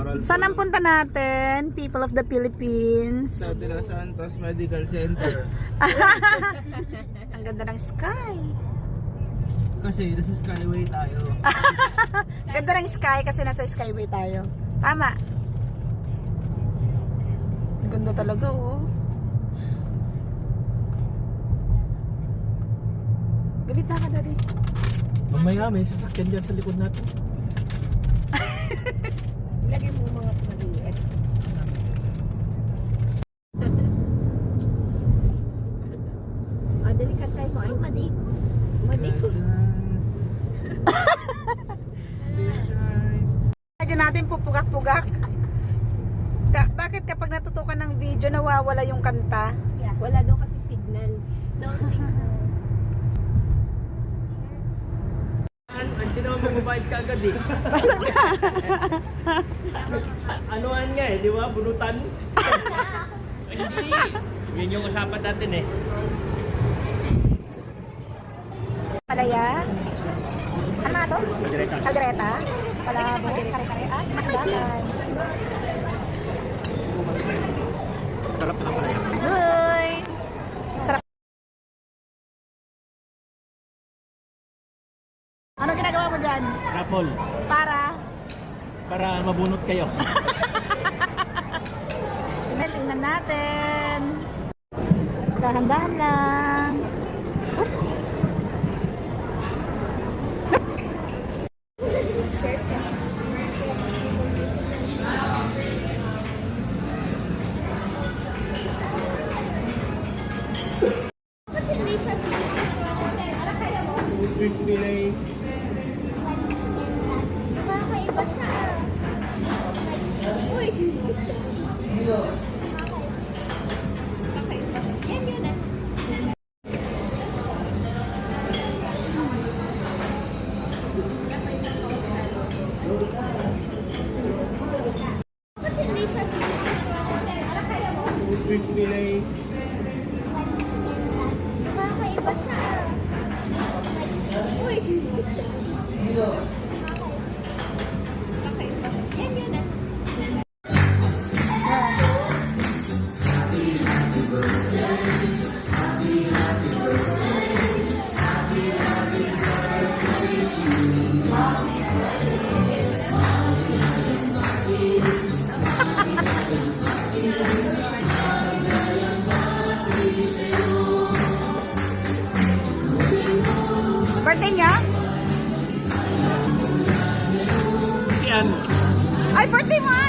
Coral. Saan ang punta natin? People of the Philippines. Sa De Los Santos Medical Center. Ang ganda ng sky. Kasi nasa Skyway tayo. Ganda ng sky kasi nasa skyway tayo. Tama. Ang ganda talaga, oh. Gabit na ka, daddy. Mamaya may sasakyan dyan sa likod natin. Ilagay mo mga maliit. Dalikat kayo mo. Ay, madik. Madik ko. Medyo natin pupugak-pugak. Bakit kapag natutukan ng video nawawala yung kanta? Yeah. Wala daw kasi signal. No signal. Hindi naman magbabayad ka agad eh. Basag na. Anuhan nga eh, di ba? Bunutan. Hindi. Yun yung usapan natin eh. Palaya. Ano nga to? Kaldereta. Kaldereta. Palabo. Kare-kare. Makdalan. Sarap na pala yan. Hoy! Sarap. Ano ginagawa mo dyan? Rapol. Para mabunot kayo. tingnan natin. Dahan-dahan lang. Crispy lane. Makakaiba siya. Uy! Makakaiba. Yan yun ah. Ba't hindi siya Crispy lane. makakaiba siya. Uy! Makakaiba. Yan yun ah. Birthday niya? Yan. Ay, birthday mo!